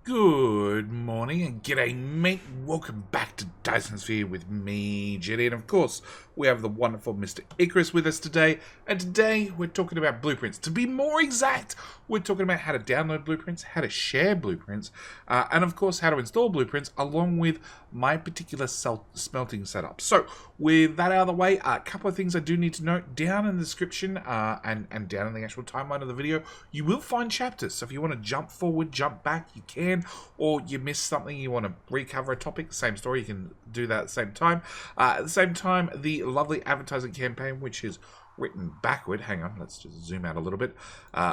Good morning and g'day mate, welcome back to Dyson Sphere with me, Jetty, and of course we have the wonderful Mr. Icarus with us today, and today we're talking about blueprints. To be more exact, we're talking about how to download blueprints, how to share blueprints, and of course how to install blueprints along with my particular smelting setup. So with that out of the way, a couple of things I do need to note. Down in the description and down in the actual timeline of the video, you will find chapters, so if you want to jump forward, jump back, you can, or you missed something, you want to recover a topic, same story, you can do that at the same time. At the same time, the lovely advertising campaign, which is written backward, hang on, let's just zoom out a little bit,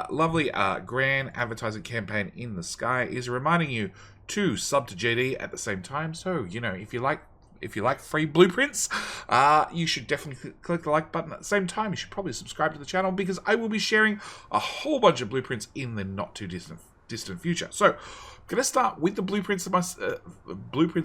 lovely grand advertising campaign in the sky is reminding you to sub to JD at the same time. So, you know, if you like free blueprints, you should definitely click the like button. At the same time, you should probably subscribe to the channel because I will be sharing a whole bunch of blueprints in the not too distant future. So, I'm going to start with the blueprints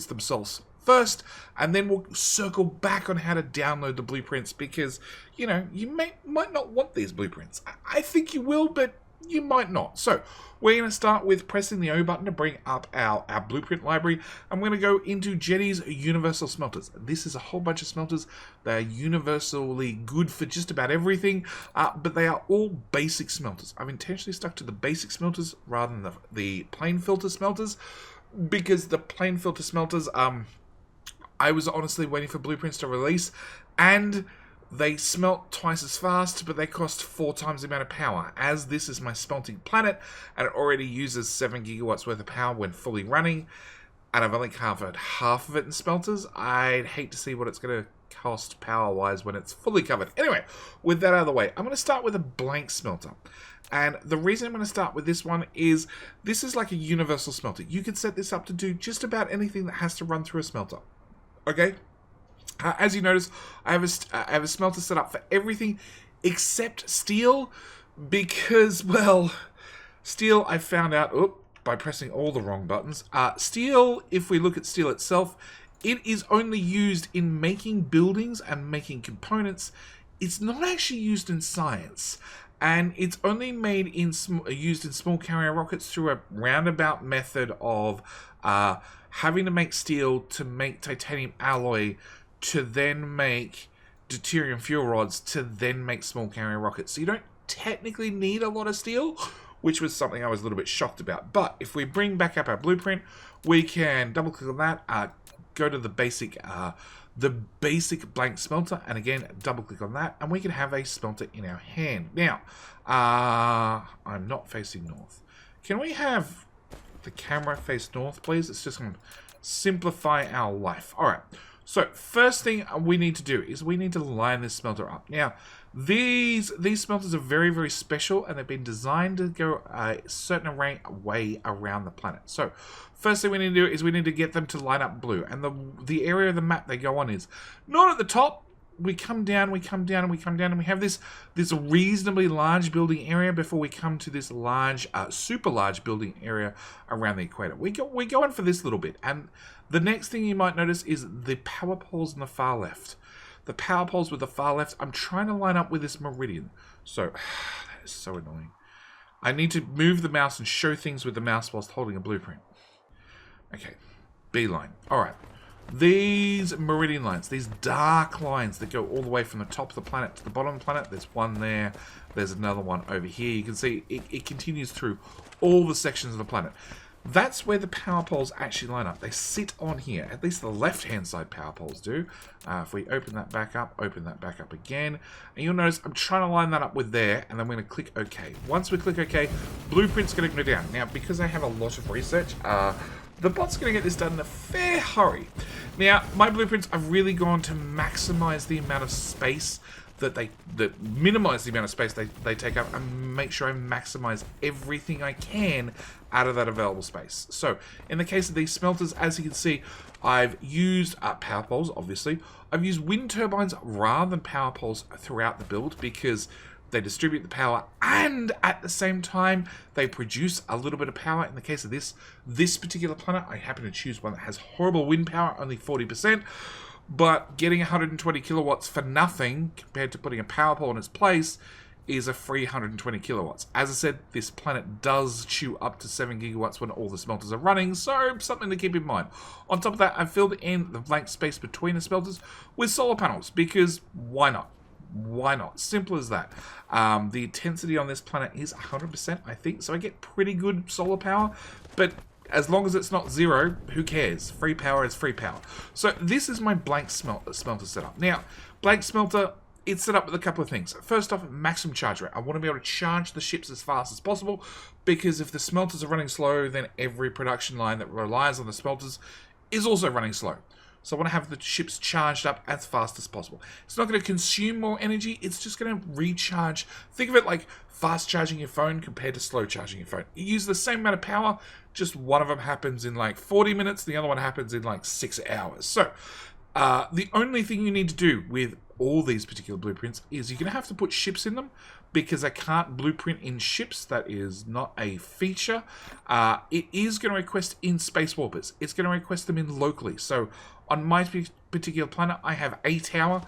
themselves first, and then we'll circle back on how to download the blueprints because, you know, you might not want these blueprints. I think you will, but you might not. So, we're going to start with pressing the O button to bring up our blueprint library. I'm going to go into Jetty's Universal Smelters. This is a whole bunch of smelters. They're universally good for just about everything, but they are all basic smelters. I've intentionally stuck to the basic smelters rather than the plain filter smelters, because the plain filter smelters, I was honestly waiting for blueprints to release, and they smelt twice as fast, but they cost 4 times the amount of power. As this is my smelting planet, and it already uses 7 gigawatts worth of power when fully running, and I've only covered half of it in smelters, I'd hate to see what it's going to cost power-wise when it's fully covered. Anyway, with that out of the way, I'm going to start with a blank smelter. And the reason I'm going to start with this one is, this is like a universal smelter. You can set this up to do just about anything that has to run through a smelter. Okay? As you notice, I have a smelter set up for everything except steel, because, well, steel I found out by pressing all the wrong buttons. Steel, if we look at steel itself, it is only used in making buildings and making components. It's not actually used in science, and it's only made used in small carrier rockets through a roundabout method of having to make steel to make titanium alloy, to then make deuterium fuel rods, to then make small carrier rockets. So you don't technically need a lot of steel, which was something I was a little bit shocked about. But if we bring back up our blueprint, we can double click on that, go to the basic blank smelter, and again double click on that, and we can have a smelter in our hand. Now, I'm not facing north. Can we have the camera face north, please? It's just going to simplify our life. All right. So, first thing we need to do is we need to line this smelter up. Now, these smelters are very, very special, and they've been designed to go a certain way around the planet. So, first thing we need to do is we need to get them to line up blue. And the area of the map they go on is not at the top. We come down, we come down, and we come down, and we have this reasonably large building area before we come to this large, super large building area around the equator. We go in for this little bit, and the next thing you might notice is the power poles on the far left. The power poles with the far left, I'm trying to line up with this meridian. So, that is so annoying. I need to move the mouse and show things with the mouse whilst holding a blueprint. Okay, B line. Alright. These meridian lines, these dark lines that go all the way from the top of the planet to the bottom of the planet, there's one there, there's another one over here. You can see it continues through all the sections of the planet. That's where the power poles actually line up. They sit on here. At least the left-hand side power poles do. If we open that back up again, and you'll notice I'm trying to line that up with there, and I'm going to click OK. Once we click OK, blueprint's going to go down. Now, because I have a lot of research, the bot's going to get this done in a fair hurry. Now, my blueprints, I've really gone to maximize the amount of space that minimize the amount of space they take up, and make sure I maximize everything I can out of that available space. So, in the case of these smelters, as you can see, I've used power poles, obviously. I've used wind turbines rather than power poles throughout the build because they distribute the power, and at the same time, they produce a little bit of power. In the case of this particular planet, I happen to choose one that has horrible wind power, only 40%. But getting 120 kilowatts for nothing, compared to putting a power pole in its place, is a free 120 kilowatts. As I said, this planet does chew up to 7 gigawatts when all the smelters are running, so something to keep in mind. On top of that, I've filled in the blank space between the smelters with solar panels, because why not? Why not? Simple as that. The intensity on this planet is 100%, I think, so I get pretty good solar power, but as long as it's not zero, who cares? Free power is free power. So this is my blank smelter setup. Now, blank smelter, it's set up with a couple of things. First off, maximum charge rate. I want to be able to charge the ships as fast as possible, because if the smelters are running slow, then every production line that relies on the smelters is also running slow. So I want to have the ships charged up as fast as possible. It's not going to consume more energy, it's just going to recharge. Think of it like fast charging your phone compared to slow charging your phone. You use the same amount of power, just one of them happens in like 40 minutes, the other one happens in like 6 hours. So the only thing you need to do with all these particular blueprints is you're going to have to put ships in them, because I can't blueprint in ships. That is not a feature. It is going to request in space warpers. It's going to request them in locally. So on my particular planet, I have a tower,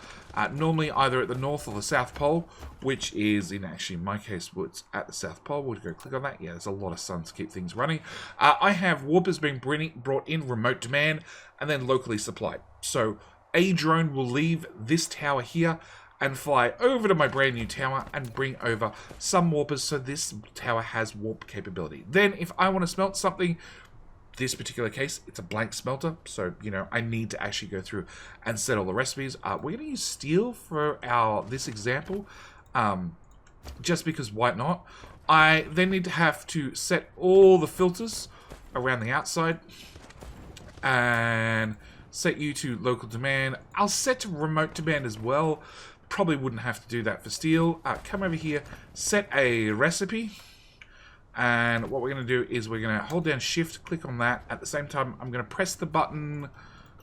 normally either at the North or the South Pole, which is, in actually my case, it's at the South Pole. We'll go click on that. Yeah, there's a lot of sun to keep things running. I have warpers being brought in remote demand and then locally supplied. So a drone will leave this tower here and fly over to my brand new tower and bring over some warpers, so this tower has warp capability. Then if I want to smelt something, this particular case, it's a blank smelter, so, you know, I need to actually go through and set all the recipes. We're going to use steel for this example, just because why not? I then need to have to set all the filters around the outside and set you to local demand. I'll set to remote demand as well. Probably wouldn't have to do that for steel. Come over here, set a recipe. And what we're going to do is we're going to hold down shift, click on that. At the same time, I'm going to press the button.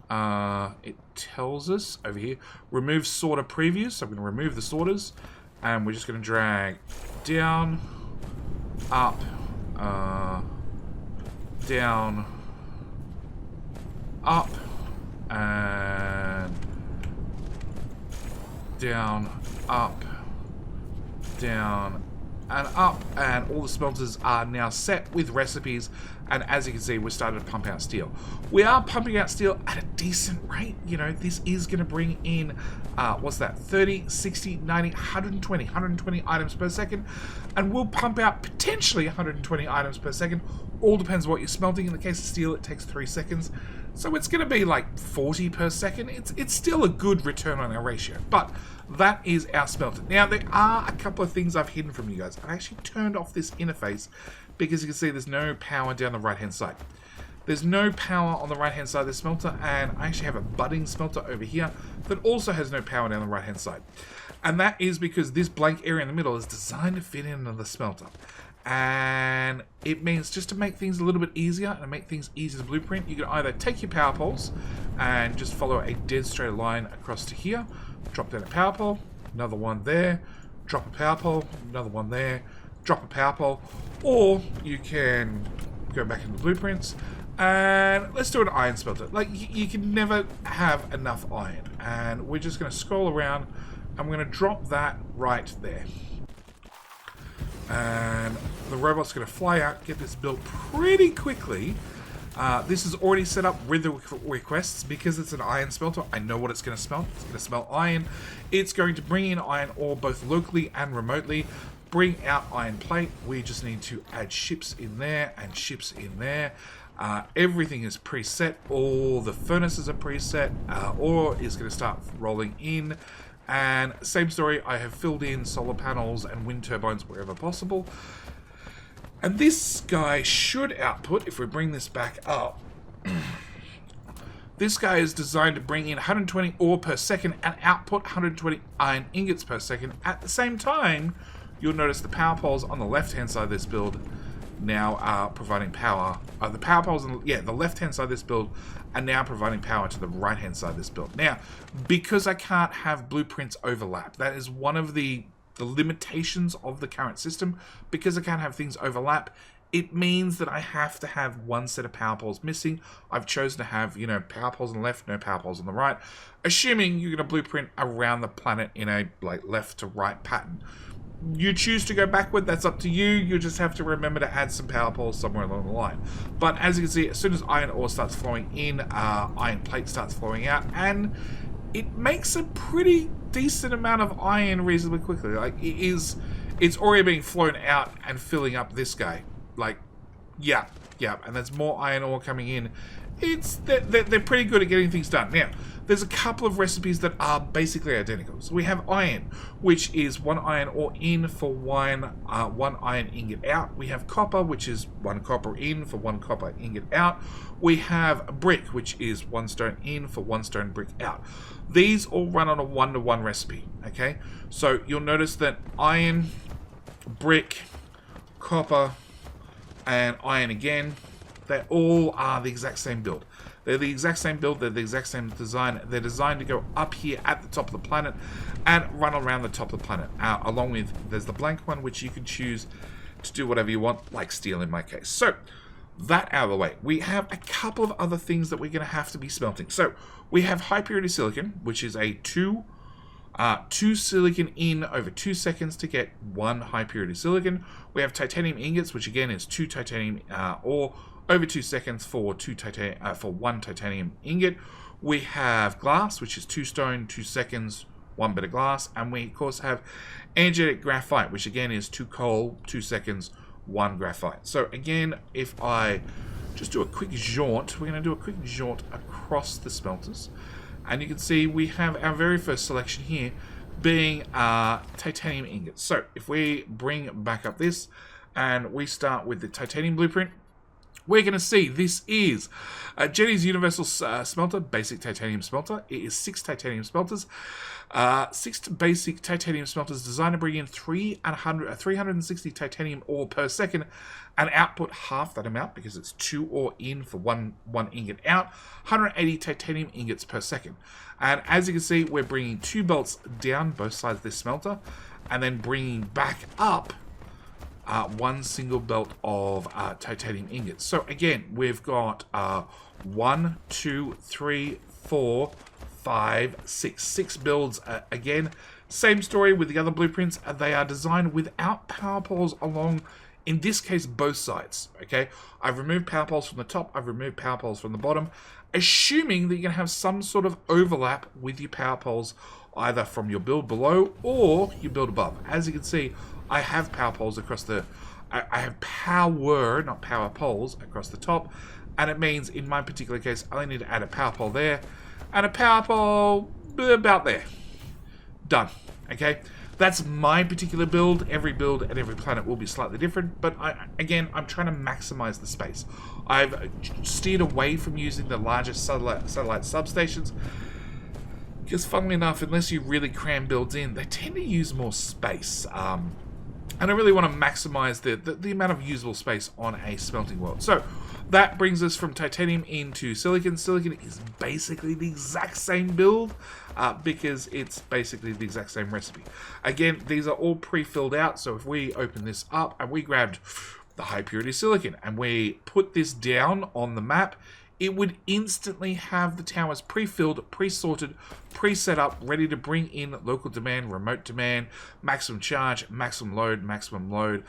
It tells us over here, remove sorter previews. So I'm going to remove the sorters. And we're just going to drag down, up, down, up, and down, up, down, and up, and all the smelters are now set with recipes, and as you can see, we're starting to pump out steel. We are pumping out steel at a decent rate. You know, this is going to bring in, what's that, 30, 60, 90, 120 items per second, and we'll pump out potentially 120 items per second. All depends what you're smelting. In the case of steel, it takes 3 seconds. So it's going to be like 40 per second. It's still a good return on our ratio, but that is our smelter. Now, there are a couple of things I've hidden from you guys. I actually turned off this interface because you can see there's no power down the right-hand side. There's no power on the right-hand side of the smelter, and I actually have a budding smelter over here that also has no power down the right-hand side. And that is because this blank area in the middle is designed to fit into the smelter. And it means, just to make things a little bit easier and make things easier to blueprint, you can either take your power poles and just follow a dead straight line across to here, drop down a power pole, another one there, drop a power pole, another one there, drop a power pole, or you can go back into blueprints and let's do an iron smelter. Like, you can never have enough iron, and we're just going to scroll around and we're going to drop that right there. And the robot's going to fly out, get this built pretty quickly. This is already set up with the requests because it's an iron smelter. I know what it's going to smelt. It's going to smelt iron. It's going to bring in iron ore both locally and remotely. Bring out iron plate. We just need to add ships in there and ships in there. Everything is preset. All the furnaces are preset. Ore is going to start rolling in. And same story, I have filled in solar panels and wind turbines wherever possible. And this guy should output, if we bring this back up, this guy is designed to bring in 120 ore per second and output 120 iron ingots per second. At the same time, you'll notice the power poles on the left-hand side of this build now are providing power. The power poles on the left-hand side of this build are now providing power to the right-hand side of this build. Now, because I can't have blueprints overlap, that is one of the limitations of the current system. Because I can't have things overlap, it means that I have to have one set of power poles missing. I've chosen to have, you know, power poles on the left, no power poles on the right, assuming you're going to blueprint around the planet in a like left to right pattern. you choose to go backward, that's up to you. You just have to remember to add some power poles somewhere along the line. But as you can see, as soon as iron ore starts flowing in, iron plate starts flowing out, and it makes a pretty decent amount of iron reasonably quickly. Like, it's already being flown out and filling up this guy. Like, yeah, and there's more iron ore coming in. They're pretty good at getting things done. Now, there's a couple of recipes that are basically identical. So we have iron, which is 1 iron ore in for 1 iron ingot out. We have copper, which is 1 copper in for 1 copper ingot out. We have brick, which is 1 stone in for 1 stone brick out. These all run on a 1-to-1 recipe, okay? So you'll notice that iron, brick, copper, and iron again, they all are the exact same build. They're the exact same build, they're the exact same design. They're designed to go up here at the top of the planet and run around the top of the planet. Along with, there's the blank one, which you can choose to do whatever you want, like steel in my case. So, that out of the way. We have a couple of other things that we're going to have to be smelting. So, we have high purity silicon, which is a 2 silicon in over 2 seconds to get 1 high purity silicon. We have titanium ingots, which again is 2 titanium ore over 2 seconds for 1 titanium ingot. We have glass, which is 2 stone, 2 seconds, 1 bit of glass. And we, of course, have energetic graphite, which again is 2 coal, 2 seconds, 1 graphite. So again, if I just do a quick jaunt, we're going to do a quick jaunt across the smelters. And you can see we have our very first selection here being titanium ingots. So if we bring back up this and we start with the titanium blueprint, we're going to see this is Jetty's Universal Smelter, basic titanium smelter. It is 6 titanium smelters. 6 basic titanium smelters designed to bring in 360 titanium ore per second and output half that amount because it's 2 ore in for 1 ingot out. 180 titanium ingots per second. And as you can see, we're bringing 2 belts down both sides of this smelter and then bringing back up 1 single belt of titanium ingots. So again, we've got 1, 2, 3, 4, 5, 6 builds. Again, same story with the other blueprints. They are designed without power poles along, in this case, both sides. Okay, I've removed power poles from the top. I've removed power poles from the bottom, assuming that you're going to have some sort of overlap with your power poles, either from your build below or your build above. As you can see, I have power poles across the... I have power, not power poles, across the top. And it means, in my particular case, I only need to add a power pole there. And a power pole about there. Done. Okay? That's my particular build. Every build and every planet will be slightly different. But, again, I'm trying to maximize the space. I've steered away from using the largest satellite substations. Because, funnily enough, unless you really cram builds in, they tend to use more space. And I really want to maximize the amount of usable space on a smelting world. So that brings us from titanium into silicon. Silicon is basically the exact same build because it's basically the exact same recipe. Again, these are all pre-filled out. So if we open this up and we grabbed the high purity silicon and we put this down on the map, it would instantly have the towers pre-filled, pre-sorted, pre-set up, ready to bring in local demand, remote demand, maximum charge, maximum load,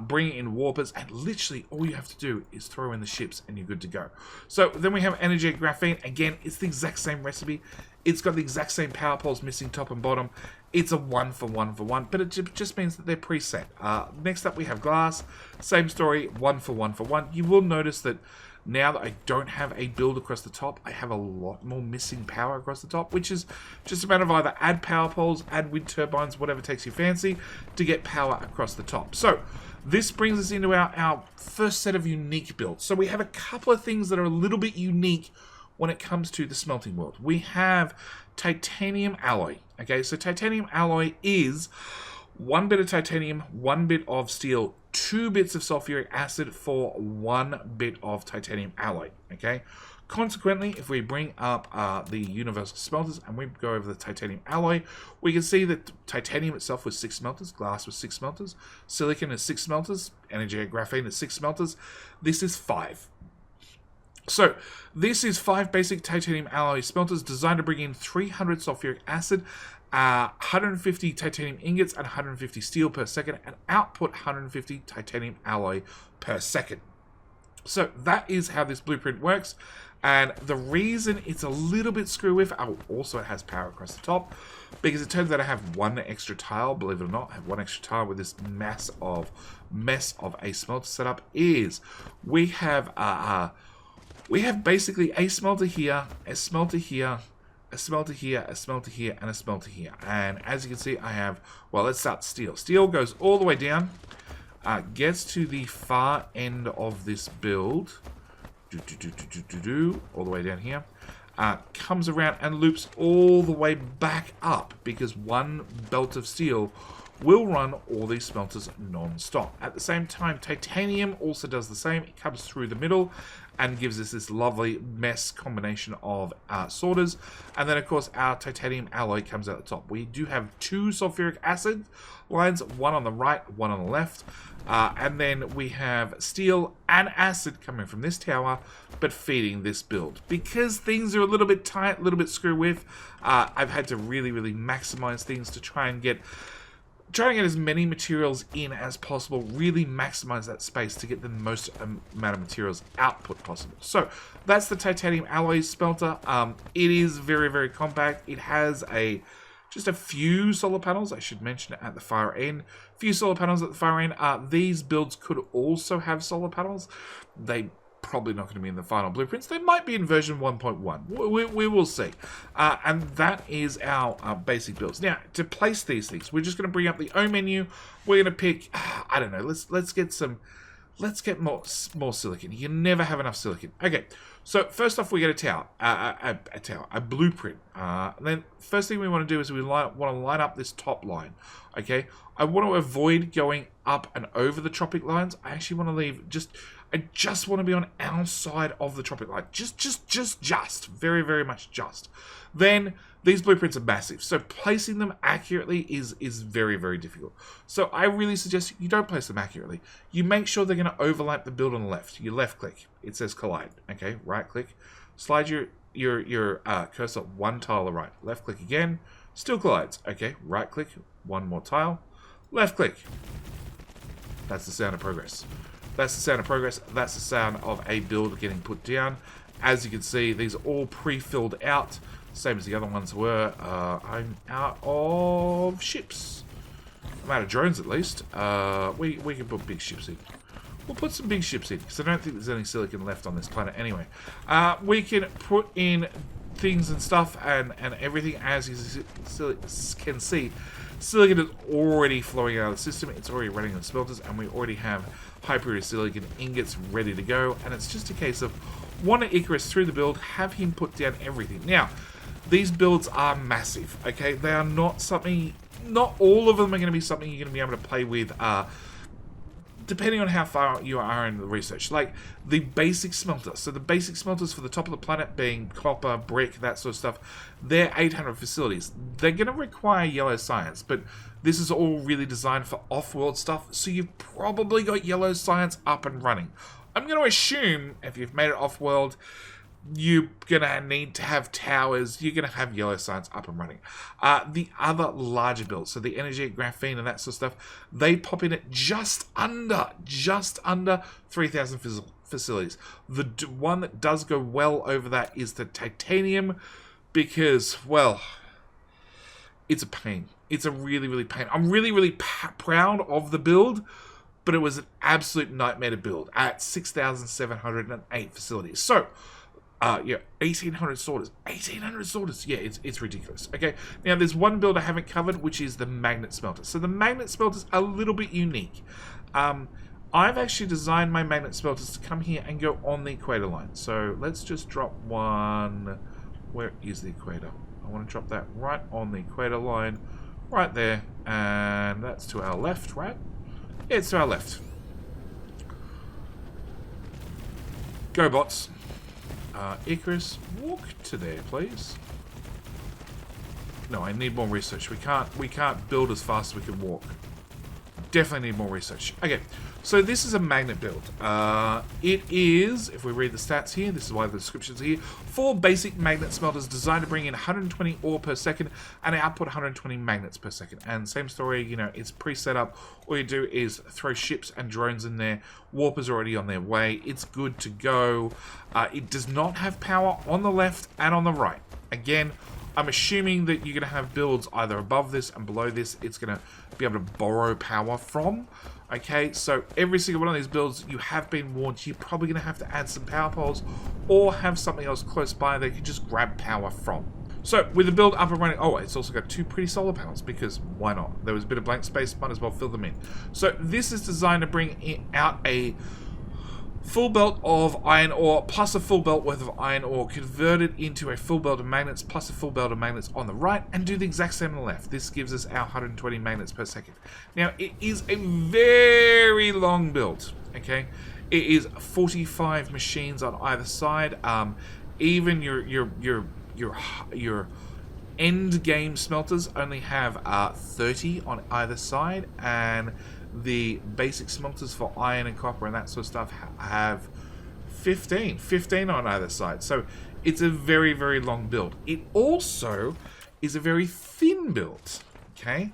bring in warpers, and literally all you have to do is throw in the ships and you're good to go. So then we have energetic graphene. Again, it's the exact same recipe. It's got the exact same power poles missing top and bottom. It's a 1 for 1 for 1, but it just means that they're preset. Next up we have glass. Same story, 1 for 1 for 1. You will notice that now that I don't have a build across the top, I have a lot more missing power across the top, which is just a matter of either add power poles, add wind turbines, whatever takes your fancy, to get power across the top. So this brings us into our first set of unique builds. So we have a couple of things that are a little bit unique when it comes to the smelting world. We have titanium alloy. Okay, so titanium alloy is 1 bit of titanium, 1 bit of steel, 2 bits of sulfuric acid for 1 bit of titanium alloy. Okay, consequently, if we bring up the universal smelters and we go over the titanium alloy, we can see that titanium itself was 6 smelters, glass was 6 smelters, silicon is 6 smelters, energetic graphene is 6 smelters. This is 5. So, this is 5 basic titanium alloy smelters designed to bring in 300 sulfuric acid 150 titanium ingots and 150 steel per second, and output 150 titanium alloy per second. So that is how this blueprint works. And the reason it's a little bit screw with, also it has power across the top, because it turns out I have one extra tile, believe it or not, I have one extra tile with this mess of a smelter setup, is we have basically a smelter here, a smelter here, a smelter here, a smelter here, and a smelter here. And as you can see, I have, well, let's start steel. Steel goes all the way down, gets to the far end of this build, all the way down here, comes around and loops all the way back up, because one belt of steel will run all these smelters non-stop. At the same time, titanium also does the same. It comes through the middle and gives us this lovely mesh combination of sorters. And then, of course, our titanium alloy comes out the top. We do have 2 sulfuric acid lines, one on the right, one on the left. And then we have steel and acid coming from this tower, but feeding this build. Because things are a little bit tight, a little bit screw with, I've had to really, really maximize things to try and get as many materials in as possible, really maximize that space to get the most amount of materials output possible. So that's the titanium alloy smelter. It is very, very compact. It has just a few solar panels, I should mention, at the far end. A few solar panels at the far end. These builds could also have solar panels. They probably not going to be in the final blueprints. They might be in version 1.1. We will see. And that is our basic builds. Now, to place these things, we're just going to bring up the O menu. We're going to pick, I don't know, let's get more silicon. You can never have enough silicon. Okay, so first off, we get a blueprint. Then first thing we want to do is we want to line up this top line. Okay, I want to avoid going up and over the tropic lines. I actually want to leave I just want to be on our side of the tropic line. Just. Very, very much just. Then, these blueprints are massive. So, placing them accurately is very, very difficult. So, I really suggest you don't place them accurately. You make sure they're going to overlap the build on the left. You left click. It says collide. Okay, right click. Slide your cursor one tile to the right. Left click again. Still collides. Okay, right click. One more tile. Left click. That's the sound of progress. That's the sound of progress. That's the sound of a build getting put down. As you can see, these are all pre-filled out, same as the other ones were. I'm out of ships. I'm out of drones, at least. We can put big ships in. We'll put some big ships in, because I don't think there's any silicon left on this planet anyway. We can put in things and stuff and everything. As you can see, silicon is already flowing out of the system. It's already running on smelters, and we already have high purity silicon ingots ready to go. And it's just a case of want to Icarus through the build, have him put down everything. Now, these builds are massive. Okay, they are not something. Not all of them are going to be something you're going to be able to play with. Depending on how far you are in the research. Like the basic smelter. So the basic smelters for the top of the planet being copper, brick, that sort of stuff, they're 800 facilities. They're going to require yellow science, but this is all really designed for off-world stuff, so you've probably got yellow science up and running. I'm going to assume if you've made it off-world, you're going to need to have towers. You're going to have yellow science up and running. The other larger builds, so the energy, graphene, and that sort of stuff, they pop in at just under 3,000 facilities. The one that does go well over that is the titanium, because, well, it's a pain. It's a really, really pain. I'm really, really proud of the build, but it was an absolute nightmare to build at 6,708 facilities. So, 1,800 sorters. 1,800 sorters. Yeah, it's ridiculous. Okay, now there's one build I haven't covered, which is the magnet smelter. So the magnet smelter's a little bit unique. I've actually designed my magnet smelters to come here and go on the equator line. So let's just drop one. Where is the equator? I want to drop that right on the equator line, right there, and that's to our left, right? Yeah, it's to our left. Go, bots. Icarus, walk to there, please. No, I need more research. We can't build as fast as we can walk. definitely need more research. Okay, so this is a magnet build. It is, if we read the stats here, this is why the description's here, 4 basic magnet smelters designed to bring in 120 ore per second and output 120 magnets per second. And same story, you know, it's pre-set up. All you do is throw ships and drones in there. Warpers already on their way. It's good to go. It does not have power on the left and on the right. Again, I'm assuming that you're going to have builds either above this and below this. It's going to be able to borrow power from. Okay, so every single one of these builds, you have been warned, you're probably going to have to add some power poles or have something else close by that you can just grab power from. So, with the build up and running, oh, it's also got 2 pretty solar panels, because why not? There was a bit of blank space, might as well fill them in. So, this is designed to bring out a full belt of iron ore plus a full belt worth of iron ore converted into a full belt of magnets plus a full belt of magnets on the right, and do the exact same on the left. This gives us our 120 magnets per second. Now, it is a very long build, okay? It is 45 machines on either side. Even your end game smelters only have 30 on either side, and the basic smelters for iron and copper and that sort of stuff have 15 on either side. So it's a very, very long build. It also is a very thin build, okay?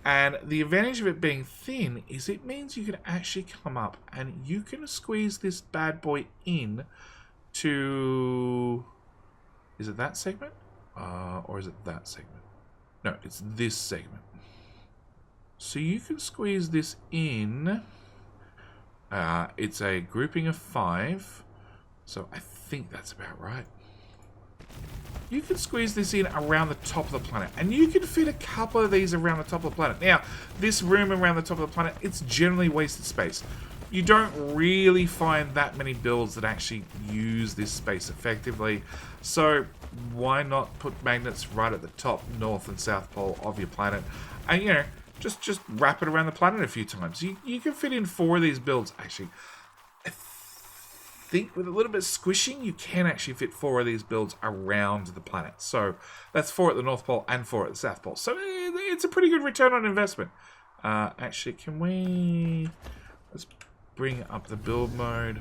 And the advantage of it being thin is it means you can actually come up and you can squeeze this bad boy in to... Is it that segment? Or is it that segment? No, it's this segment. So you can squeeze this in. It's a grouping of 5. So I think that's about right. You can squeeze this in around the top of the planet. And you can fit a couple of these around the top of the planet. Now, this room around the top of the planet, it's generally wasted space. You don't really find that many builds that actually use this space effectively. So why not put magnets right at the top, north and south pole of your planet? And, you know, just wrap it around the planet a few times. You can fit in 4 of these builds. Actually, I think with a little bit of squishing, you can actually fit 4 of these builds around the planet. So that's 4 at the North Pole and 4 at the South Pole. So it's a pretty good return on investment. Actually, can we... Let's bring up the build mode.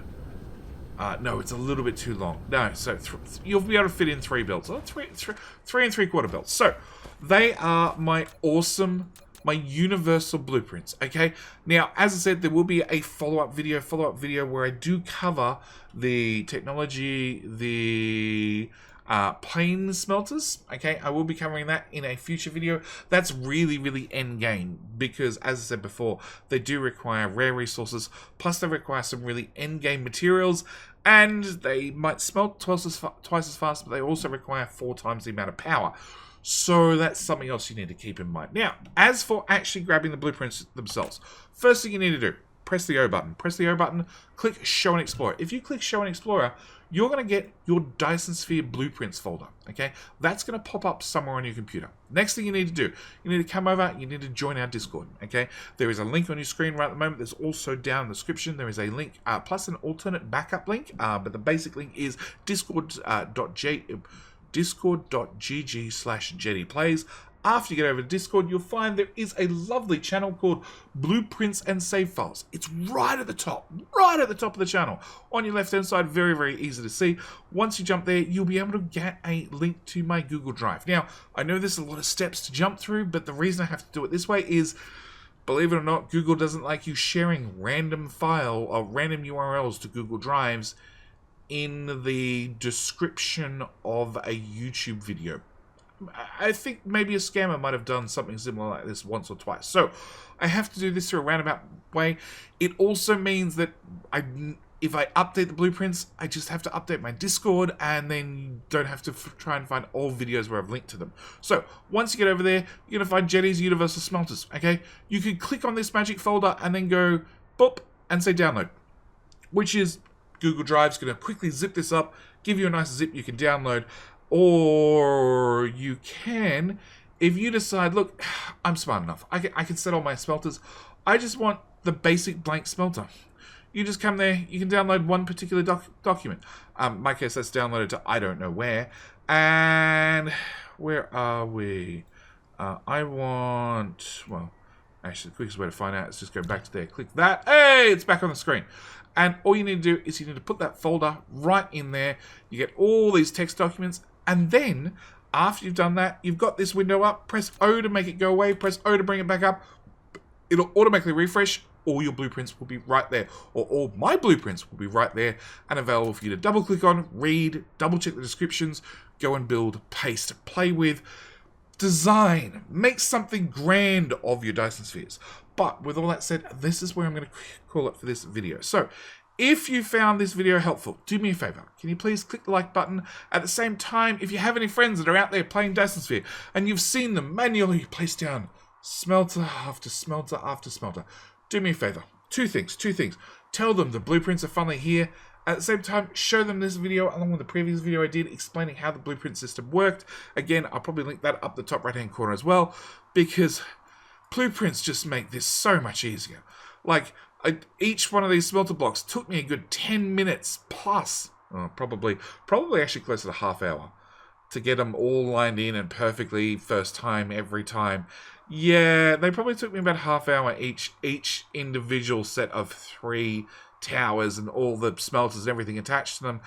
No, it's a little bit too long. No, so you'll be able to fit in 3 builds. Oh, 3 and 3/4 builds. So they are my awesome... my universal blueprints, okay? Now, as I said, there will be a follow-up video where I do cover the technology, the plane smelters, okay? I will be covering that in a future video. That's really, really end game, because, as I said before, they do require rare resources, plus they require some really end game materials, and they might smelt twice as fast, but they also require 4 times the amount of power. So that's something else you need to keep in mind. Now, as for actually grabbing the blueprints themselves, first thing you need to do, press the O button. Press the O button, click Show and Explorer. If you click Show and Explorer, you're going to get your Dyson Sphere Blueprints folder, okay? That's going to pop up somewhere on your computer. Next thing you need to do, you need to come over, you need to join our Discord, okay? There is a link on your screen right at the moment. There's also down in the description, there is a link, plus an alternate backup link, but the basic link is discord.gg/JettyPlays. After you get over to Discord, you'll find there is a lovely channel called Blueprints and Save Files. It's right at the top of the channel. On your left-hand side, very, very easy to see. Once you jump there, you'll be able to get a link to my Google Drive. Now, I know there's a lot of steps to jump through, but the reason I have to do it this way is, believe it or not, Google doesn't like you sharing random file or random URLs to Google Drives in the description of a YouTube video. I think maybe a scammer might have done something similar like this once or twice. So I have to do this through a roundabout way. It also means that if I update the blueprints, I just have to update my Discord, and then you don't have to try and find all videos where I've linked to them. So once you get over there, you're going to find Jetty's Universal Smelters, okay? You can click on this magic folder and then go boop and say download, which is Google Drive's going to quickly zip this up, give you a nice zip you can download. Or you can, if you decide, look, I'm smart enough, I can set all my smelters, I just want the basic blank smelter. You just come there, you can download one particular document. In my case, that's downloaded to I don't know where. And where are we? I want, well, Actually, the quickest way to find out is just go back to there, click that. Hey, it's back on the screen. And all you need to do is you need to put that folder right in there. You get all these text documents, and then after you've done that, you've got this window up. Press O to make it go away. Press O to bring it back up. It'll automatically refresh. All your blueprints will be right there, or all my blueprints will be right there and available for you to double click on, read, double check the descriptions, go and build, paste, play with, design, make something grand of your Dyson spheres. But with all that said, this is where I'm going to call it for this video. So if you found this video helpful, do me a favor. Can you please click the like button? At the same time, if you have any friends that are out there playing Dyson Sphere and you've seen them manually place down smelter after smelter after smelter, do me a favor. Two things. Tell them the blueprints are finally here. At the same time, show them this video along with the previous video I did explaining how the blueprint system worked. Again, I'll probably link that up the top right hand corner as well, because blueprints just make this so much easier. Like, each one of these smelter blocks took me a good 10 minutes plus, probably actually closer to half hour, to get them all lined in and perfectly first time, every time. Yeah, they probably took me about half hour each individual set of 3 towers and all the smelters and everything attached to them.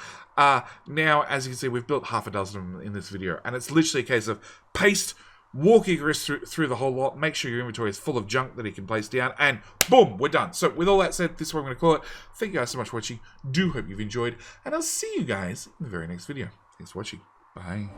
Now, as you can see, we've built half a dozen of them in this video, and it's literally a case of paste, walk Icarus through the whole lot, make sure your inventory is full of junk that he can place down, and boom, we're done. So with all that said, this is what I'm going to call it. Thank you guys so much for watching. Do hope you've enjoyed, and I'll see you guys in the very next video. Thanks for watching. Bye.